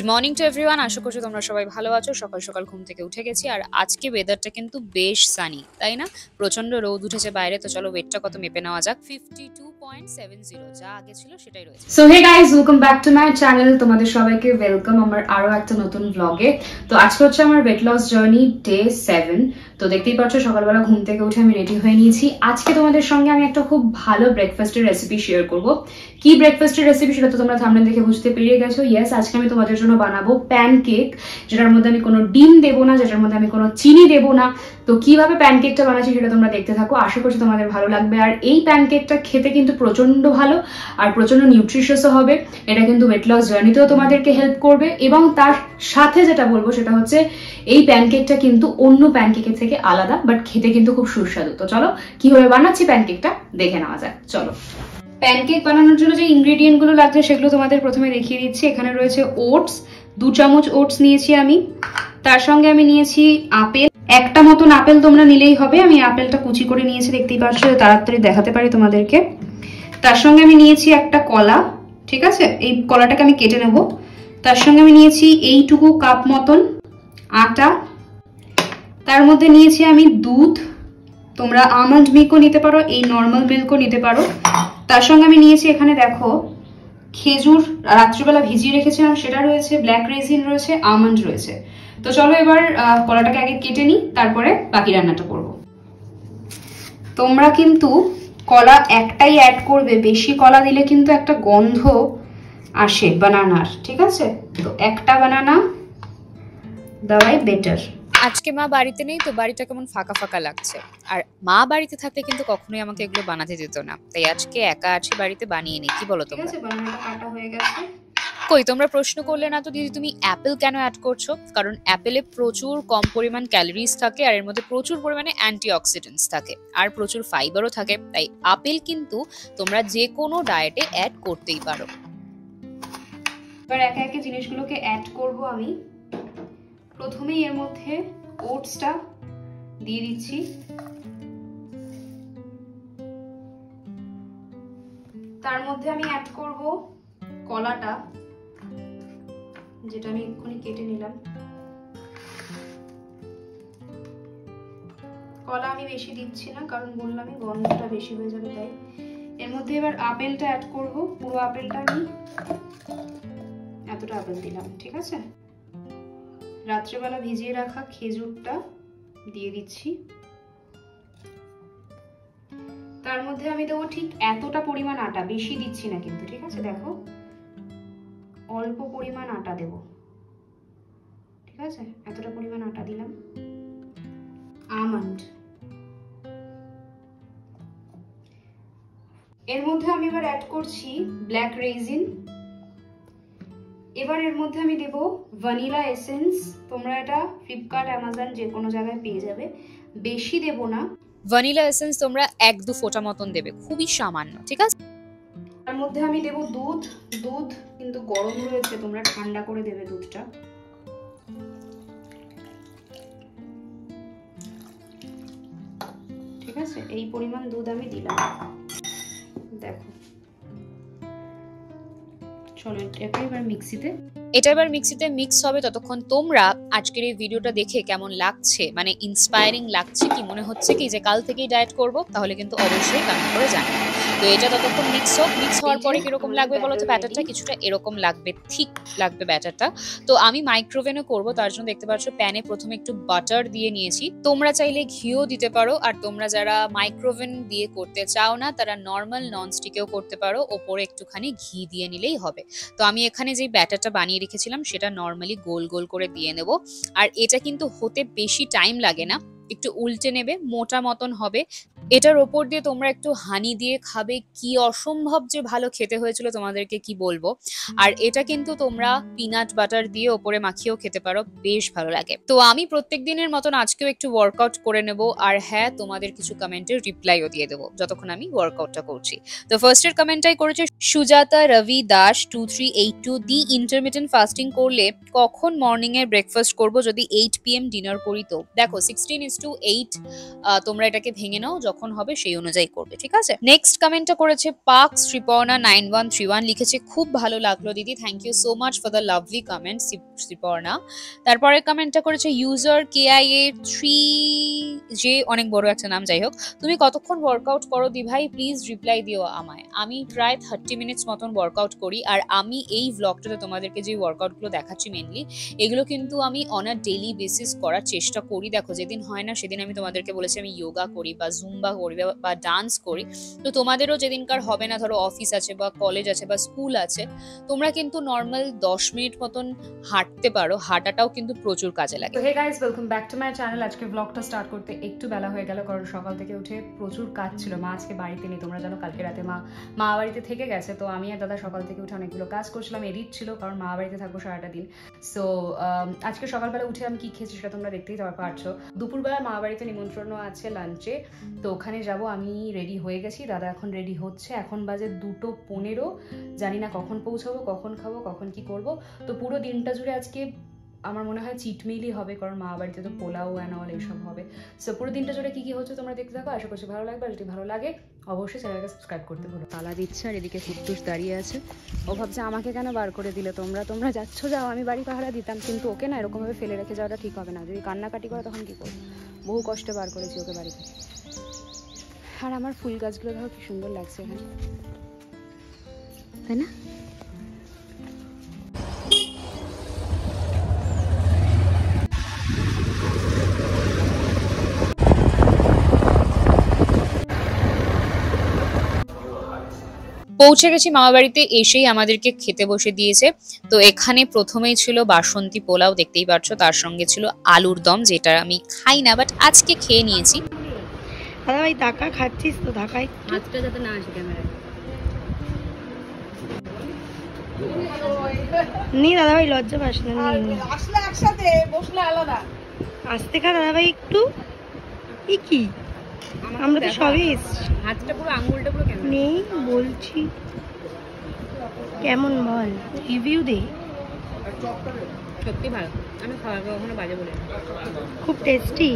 Morning to everyone, আশা করছি তোমরা সবাই ভালো আছো। সকাল সকাল ঘুম থেকে উঠে গেছি আর আজকে ওয়েদারটা কিন্তু বেশ সানি, তাই না? প্রচন্ড রোদ উঠেছে বাইরে। তো চলো ওয়েটটা কত মেপে নেওয়া যাক। 52.70, যা আগে ছিল সেটাই রয়েছে। So hey guys, welcome back to my channel. তোমাদের সবাইকে ওয়েলকাম আমার আরো একটা নতুন ব্লগে। তো আজকে হচ্ছে আমার ওয়েট লস জার্নি ডে 7। তো দেখতেই পাচ্ছ সকালবেলা ঘুম থেকে উঠে আমি রেডি হয়ে নিয়েছি। আজকে তোমাদের সঙ্গে আমি একটা খুব ভালো ব্রেকফাস্টের রেসিপি শেয়ার করব। কি ব্রেকফাস্টের রেসিপি সেটা তো তোমরা থাম্বনেল দেখে বুঝতে পেরে গেছো। ইয়েস, আজকে আমি তোমাদের জন্য বানাবো প্যানকেক, যেটার মধ্যে আমি কোনো ডিম দেবো না, যেটার মধ্যে আমি কোনো চিনি দেবো না। তো কিভাবে প্যানকেকটা বানাচ্ছি সেটা তোমরা দেখতে থাকো, আশা করছি তোমাদের ভালো লাগবে। আর এই প্যানকেকটা খেতে কিন্তু প্রচন্ড ভালো আর প্রচন্ড নিউট্রিশিয়াসও হবে। এটা কিন্তু ওয়েট লস জার্নিতেও তোমাদেরকে হেল্প করবে। এবং তার সাথে যেটা বলবো সেটা হচ্ছে এই প্যানকেকটা কিন্তু অন্য প্যানকেকের থেকে আলাদা, বাট খেতে কিন্তু খুব সুস্বাদু। তো চলো কিভাবে বানাচ্ছি প্যানকেকটা দেখে নেওয়া যাক। চলো, প্যানকেক বানানোর জন্য যে ইনগ্রেডিয়েন্ট গুলো লাগছে সেগুলো তোমাদের প্রথমে দেখিয়ে দিচ্ছি। এখানে রয়েছে ওটস, 2 চামচ ওটস নিয়েছি আমি। তার সঙ্গে আমি নিয়েছি আপেল, একটা মতন আপেল তোমরা নিলেই হবে। আমি আপেলটা কুচি করে নিয়েছি, দেখতেই পাচ্ছ, তাড়াতাড়ি দেখাতে পারি তোমাদেরকে। তার সঙ্গে আমি নিয়েছি একটা কলা, ঠিক আছে, এই কলাটাকে আমি কেটে নেব। তার সঙ্গে আমি নিয়েছি এইটুকু কাপ মতন আটা। তার মধ্যে নিয়েছি আমি দুধ, তোমরা আমন্ড মিল্কও নিতে পারো, এই নর্মাল মিল্কও নিতে পারো। তার সঙ্গে আমি নিয়েছি এখানে দেখো খেজুর, রাত্রিবেলা ভিজিয়ে রেখেছিলাম সেটা রয়েছে, ব্ল্যাক রেজিন রয়েছে, আমন্ড রয়েছে। তো চলো এবার কলাটাকে আগে কেটে নিই, তারপরে বাকি রান্নাটা করব। তোমরা কিন্তু কলা একটাই অ্যাড করবে, বেশি কলা দিলে কিন্তু একটা গন্ধ আসে বানানার, ঠিক আছে? তো একটা বানানা দেওয়াই বেটার। আজকে মা বাড়িতে নেই, তো বাড়িটা কেমন ফাঁকা ফাঁকা লাগছে। আর মা বাড়িতে থাকলে কিন্তু কখনোই আমাকে এগুলো বানাতে দিত না, তাই আজকে একা আছি বাড়িতে, বানিয়ে নি। কি বলো তোমরা? বানানাটা কাটা হয়ে গেছে। কই, তোমরা প্রশ্ন করলে না তো দিদি তুমি অ্যাপেল কেন অ্যাড করছো? কারণ অ্যাপেলে প্রচুর কম পরিমাণ ক্যালোরিজ থাকে আর এর মধ্যে প্রচুর পরিমাণে অ্যান্টিঅক্সিডেন্টস থাকে আর প্রচুর ফাইবারও থাকে। তাই আপেল কিন্তু তোমরা যে কোনো ডায়েটে অ্যাড করতেই পারো। এবার একে একে জিনিসগুলোকে অ্যাড করব আমি। প্রথমেই এর মধ্যে ওটসটা দিয়ে দিচ্ছি। তার মধ্যে আমি অ্যাড করব কলাটা, যেটা আমি এক্ষুনি কেটে নিলাম। কলা আমি বেশি দিচ্ছি না, কারণ বললামই গন্ধটা বেশি হয়ে যাবে, তাই। এর মধ্যে এবার আপেলটা অ্যাড করব। পুরো আপেলটা আমি এতটা আপেল দিলাম, ঠিক আছে। রাত্রেবেলা ভিজিয়ে রাখা খেজুরটা দিয়ে দিচ্ছি। তার মধ্যে আমি দেবো ঠিক এতটা পরিমাণ আটা, বেশি দিচ্ছি না কিন্তু, ঠিক আছে। দেখো অল্প পরিমাণ আটা দেব, ঠিক আছে। এতটা পরিমাণ আটা দিলাম। আমন্ড, এর মধ্যে আমি এবার অ্যাড করছি ব্ল্যাক রেজিন। এবার এর মধ্যে আমি দেব ভ্যানিলা এসেন্স। তোমরা এটা ফ্লিপকার্ট, অ্যামাজন যে কোনো জায়গায় পেয়ে যাবে। বেশি দেব না। ভ্যানিলা এসেন্স তোমরা 1-2 ফোঁটা মতন দেবে, খুবই সামান্য, ঠিক আছে। তার মধ্যে আমি দেব দুধ। দুধ কিন্তু গরম রয়েছে, তোমরা ঠান্ডা করে দেবে দুধটা। ঠিক আছে, এই পরিমাণ দুধ আমি দিলাম। দেখো, চলো এটা এবার মিক্সিতে মিক্স হবে। ততক্ষণ তোমরা আজকের এই ভিডিওটা দেখে কেমন লাগছে, মানে ইন্সপায়ারিং লাগছে কি, মনে হচ্ছে কি যে কাল থেকেই ডায়েট করব, তাহলে কিন্তু অবশ্যই কমেন্ট করে জানাবে। তো এটা ততক্ষণ মিক্স হোক। মিক্স হওয়ার পরে কিরকম লাগবে বলো তো? ব্যাটারটা কিছুটা এরকম লাগবে, ঠিক লাগবে ব্যাটারটা। তো আমি মাইক্রোওভেনে করব, তার জন্য দেখতে পাচ্ছ প্যানে প্রথমে একটু বাটার দিয়ে নিয়েছি। তোমরা চাইলে ঘিও দিতে পারো, আর তোমরা যারা মাইক্রোওভেন দিয়ে করতে চাও না তারা নর্মাল ননস্টিকেও করতে পারো, ওপরে একটুখানি ঘি দিয়ে নিলেই হবে। তো আমি এখানে যে ব্যাটারটা বানিয়ে রেখেছিলাম সেটা নর্মালি গোল গোল করে দিয়ে নেব। আর এটা কিন্তু হতে বেশি টাইম লাগে না, একটু উল্টে নেবে, মোটা মতন হবে। এটার ওপর দিয়ে তোমরা একটু হানি দিয়ে খাবে, কি অসম্ভব যে ভালো খেতে হয়েছিল, তোমাদেরকে কি বলবো। আর এটা কিন্তু তোমরা পিনাট বাটার দিয়ে ওপরে মাখিয়েও খেতে পারো, বেশ ভালো লাগে। তো আমি প্রত্যেক দিনের মতন আজকেও একটু ওয়ার্কআউট করে নেব। আর হ্যাঁ, তোমাদের কিছু কমেন্টের রিপ্লাইও দিয়ে দেবো যতক্ষণ আমি ওয়ার্কআউটটা করছি। তো ফার্স্টের কমেন্টটাই করেছে সুজাতা রবি দাস 2382। দি ইন্টারমিটেন্ট ফাস্টিং করলে কখন মর্নিং এর ব্রেকফাস্ট করব যদি 8 PM ডিনার করি? তো দেখো 16:8 তোমরা এটাকে ভেঙে নাও। তখন হবে সেই অনুযায়ী করবে, ঠিক আছে? নেক্সট কমেন্টটা করেছে পাক শ্রীপর্ণা 9131, লিখেছে খুব ভালো লাগলো দিদি, thank you so much for the lovely comment Shriparna. তারপরে কমেন্টটা করেছে ইউজার KIA3 যে, অনেক বড় একটা নাম, যাই হোক, তুমি কতক্ষণ ওয়ার্কআউট করো দি ভাই, প্লিজ রিপ্লাই দিও আমায়। আমি প্রায় 30 মিনিটস মতন ওয়ার্কআউট করি। আর আমি এই ব্লগটাতে তোমাদেরকে যে ওয়ার্কআউটগুলো দেখাচ্ছি মেনলি, এগুলো কিন্তু আমি অন আ ডেইলি বেসিস করার চেষ্টা করি। দেখো যেদিন হয় না সেদিন আমি তোমাদেরকে বলেছি আমি যোগা করি বা জুম্বা করি বা ডান্স করি। তো তোমাদেরও যেদিনকার হবে না, ধরো অফিস আছে বা কলেজ আছে বা স্কুল আছে, তোমরা কিন্তু নর্মাল 10 মিনিট মতন হাঁটতে পারো। হাঁটাটাও কিন্তু প্রচুর কাজে লাগে। Hey guys, welcome back to my channel. আজকে ব্লগটা স্টার্ট করতে একটু বেলা হয়ে গেল, কারণ সকাল থেকে উঠে প্রচুর কাজ ছিল। মা আজকে বাড়িতে নেই, তোমরা জানো কালকে রাতে মা বাড়িতে থেকে গেছে। তো আমি আর দাদা সকাল থেকে উঠে অনেকগুলো কাজ করছিলাম, এডিট ছিল, কারণ মা বাড়িতে থাকবো সারাটা দিন। সো আজকে সকালবেলা উঠে আমি কি খেয়েছি সেটা তোমরা দেখতেই পারছো। দুপুরবেলা মা বাড়িতে নিমন্ত্রণ আছে লাঞ্চে, তো ওখানে যাব। আমি রেডি হয়ে গেছি, দাদা এখন রেডি হচ্ছে। এখন বাজে 2:15, জানি না কখন পৌঁছাবো, কখন খাবো, কখন কি করব। তো পুরো দিনটা জুড়ে আজকে আমার মনে হয় চিট মিলই হবে, কারণ মা বাড়িতে তো পোলাও অ্যান্ড অল এইসব হবে। সো পুরো দিনটা জুড়ে কি হচ্ছে তোমরা দেখতে থাকো, আশা করছি ভালো লাগবে। আর যদি ভালো লাগে অবশ্যই চ্যানেলকে সাবস্ক্রাইব করতে ভুলো। তালা দিচ্ছে, আর এদিকে কুদ্দুস দাঁড়িয়ে আছে। ও ভাবছে আমাকে কেন বার করে দিলে, তোমরা যাচ্ছ যাও, আমি বাড়ি পাহারা দিতাম। কিন্তু ওকে না এরকমভাবে ফেলে রেখে যাওয়াটা ঠিক হবে না। যদি কান্নাকাটি করে তখন কি করবো? বহু কষ্টে বার করেছি ওকে বাড়ি থেকে। আর আমার ফুল গাছগুলো দেখো কি সুন্দর লাগছে এখানে, তাই না? পৌঁছে গেছি মামা বাড়িতে। এসেই আমাদেরকে খেতে বসে দিয়েছে। তো এখানে প্রথমেই ছিল বাসন্তী পোলাও, দেখতেই পাচ্ছ, তার সঙ্গে ছিল আলুর দম, যেটা আমি খাই না, বাট আজকে খেয়ে নিয়েছি। দাদা ভাই টাকা খাচ্ছিস তো, ঢাকায় হাতটা যাতে না আসে ক্যামেরায়। নি দাদা ভাই, লজ্জা পাস না, আসলে একসাথে বসলে আলাদা। আসতে খা দাদা ভাই একটু। কি আমরা তো সবই হাতটা পুরো আঙ্গুলটা পুরো কেমন নেই বলছি, কেমন বল, রিভিউ দে। সত্যি ভালো, আমি খাওয়ার কখনো বাজে বলি না। খুব টেস্টি।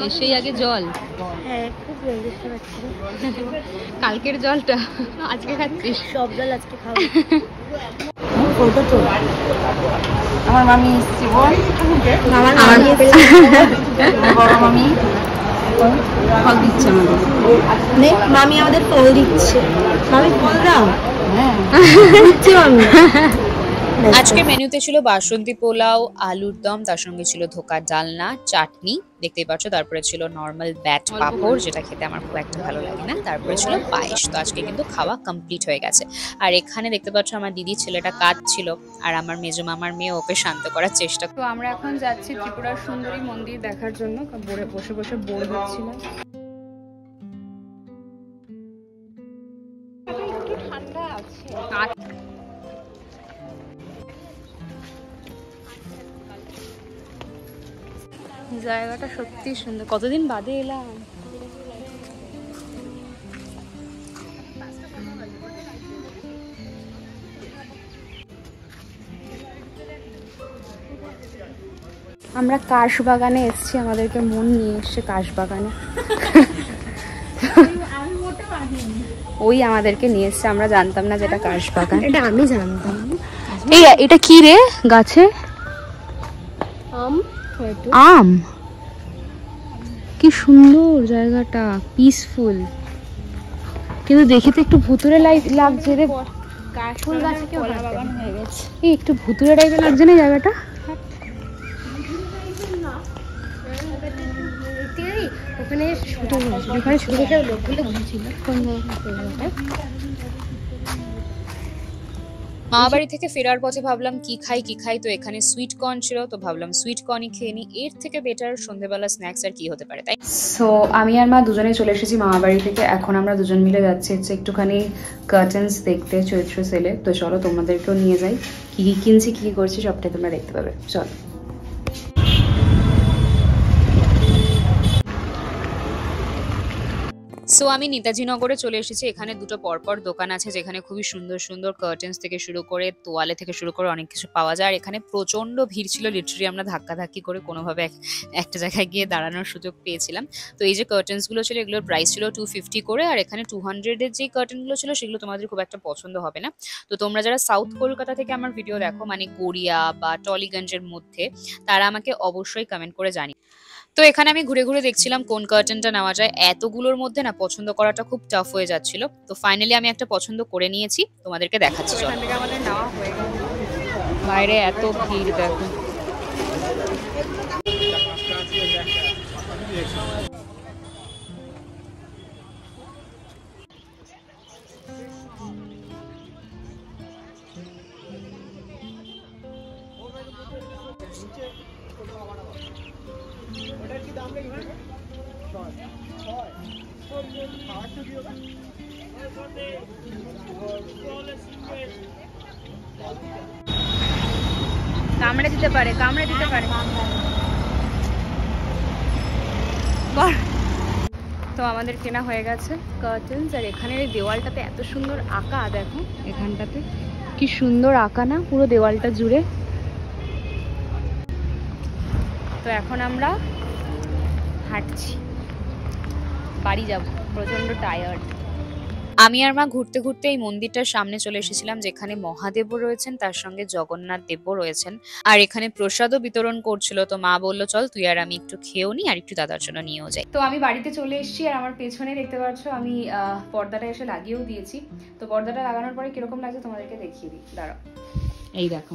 এসেই আগে জল। হ্যাঁ খুব দেখতে পাচ্ছি, কালকের জলটা আজকে খাচ্ছিস? সব জল আজকে খাবো। ফটো তো আমার মামি এসছে, বল আমার মামি বড় মামি ফল দিচ্ছে আমাদের। মামি আমাদের ফল দিচ্ছে। মামি ফল দাও। হ্যাঁ দিচ্ছে মামি। আজকে মেনুতে ছিল বাসন্তী পোলাও, আলুর দম, তার সঙ্গে ছিল ধোকা ডালনা, চাটনি, দেখতেই পাচ্ছ। তারপরে ছিল নর্মাল ব্যাট পাঁপড়, যেটা খেতে আমার খুব একটা ভালো লাগে না। তারপরে ছিল পায়েস। তো আজকে কিন্তু খাওয়া কমপ্লিট হয়ে গেছে। আর এখানে দেখতে পাচ্ছ আমার দিদির ছেলেটা কাঁদছিল, আর আমার মেজো মামার মেয়ে ওকে শান্ত করার চেষ্টা। তো আমরা এখন যাচ্ছি ত্রিপুরার সুন্দরী মন্দির দেখার জন্য। বসে বসে বোর হচ্ছিলাম। ঠান্ডা আছে। জায়গাটা সত্যি সুন্দর, কতদিন বাদে এলাম। আমরা কাশবাগানে এসেছি, আমাদেরকে মন নিয়ে এসছে কাশবাগানে। ওই আমাদেরকে নিয়ে এসছে, আমরা জানতাম না যেটা কাশবাগান। এটা আমি জানতাম। এটা কি রে গাছে? আম। কি সুন্দর জায়গাটা, পিসফুল, কিন্তু দেখে তো একটু ভুতুরে লাগছে রে। ফুল গাছে কেউ বাগান হয়ে গেছে। এই একটু ভুতুরে টাইপের লাগছে না জায়গাটা? ওখানে ওখানে ছোট ছোট লোকগুলো বসেছিল। কোন জায়গায়? মা বাড়ি থেকে ফেরার পথে ভাবলাম কি খাই, তো এখানে সুইট কর্ন ছিল, তো ভাবলাম সুইট কর্নই খেয়ে নিই। এর থেকে বেটার সন্ধ্যেবেলা স্ন্যাক্স আর কি হতে পারে, তাই? সো আমি আর মা দুজনে চলে এসেছি মামা বাড়ি থেকে। এখন আমরা দুজন মিলে যাচ্ছি হচ্ছে একটুখানি কার্টেন্স দেখতে চৈত্র সেলে। তো চলো তোমাদেরকেও নিয়ে যাই, কি কি কিনছি, কি কি করছি সবটাই তোমরা দেখতে পাবে। চলো। সো সো আমি নেতাজি নগরে চলে এসেছি। এখানে দুটো পরপর দোকান আছে যেখানে খুবই সুন্দর সুন্দর কার্টেন্স থেকে শুরু করে তোয়ালে থেকে শুরু করে অনেক কিছু পাওয়া যায়। আর এখানে প্রচন্ড ভিড় ছিল, লিটারালি আমরা ধাক্কাধাক্কি করে কোনোভাবে একটা জায়গায় গিয়ে দাঁড়ানোর সুযোগ পেয়েছিলাম। তো এই যে কার্টেন্স গুলো ছিল এগুলোর প্রাইস ছিল 250 করে, আর এখানে 200 এর যে কার্টেন গুলো ছিল সেগুলো তোমাদের খুব একটা পছন্দ হবে না। তো তোমরা যারা সাউথ কলকাতা থেকে আমার ভিডিও দেখো, মানে গড়িয়া বা টলিগঞ্জের মধ্যে, তারা আমাকে অবশ্যই কমেন্ট করে জানি। তো এখানে আমি ঘুরে ঘুরে দেখছিলাম কোন কার্টেনটা নেওয়া যায়। এতগুলোর মধ্যে না পছন্দ করাটা খুব টাফ হয়ে যাচ্ছিল। তো ফাইনালি আমি একটা পছন্দ করে নিয়েছি, তোমাদেরকে দেখাচ্ছি। এখান থেকে আমাদের নেওয়া হয়ে গেল। বাইরে এত ভিড় দেখো। কামড়ে দিতে পারে, কামড়ে দিতে পারে। তো আমাদের কেনা হয়ে গেছে কার্টেন্স। আর এখানের এই দেওয়ালটাতে এত সুন্দর আঁকা, দেখো এখানটাতে কি সুন্দর আঁকা না পুরো দেওয়ালটা জুড়ে। তো এখন আমরা হাঁটছি, বাড়ি যাব, প্রচন্ড টায়ার্ড। আমি আর মা ঘুরতে ঘুরতে এই মন্দিরটার সামনে চলে এসেছিলাম যেখানে মহাদেবও রয়েছেন, তার সঙ্গে জগন্নাথ দেবও রয়েছেন। আর এখানে প্রসাদও বিতরণ করছিল। তো মা বললো চল তুই আর আমি একটু খেয়েও নি আর একটু দাদার জন্য নিয়েও যাই। তো আমি বাড়িতে চলে এসেছি আর আমার পেছনে দেখতে পাচ্ছ আমি পর্দাটা এসে লাগিয়েও দিয়েছি। তো পর্দাটা লাগানোর পরে কিরকম লাগছে তোমাদেরকে দেখিয়ে দিই, দাঁড়াও। এই দেখো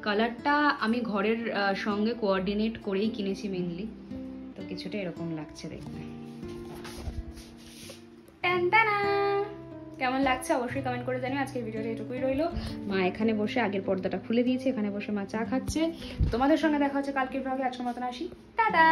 কালারটা আমি ঘরের সঙ্গে কোঅর্ডিনেট করেই কিনেছি মেনলি। তো কিছুটা এরকম লাগছে দেখতে। কেমন লাগছে অবশ্যই কমেন্ট করে জানিও। আজকের ভিডিওটা এটুকুই রইলো। মা এখানে বসে আগের পর্দাটা খুলে দিয়েছে, এখানে বসে মা চা খাচ্ছে। তোমাদের সঙ্গে দেখা হচ্ছে কালকের ব্লগে। আজকের মতন আসি, টাটা।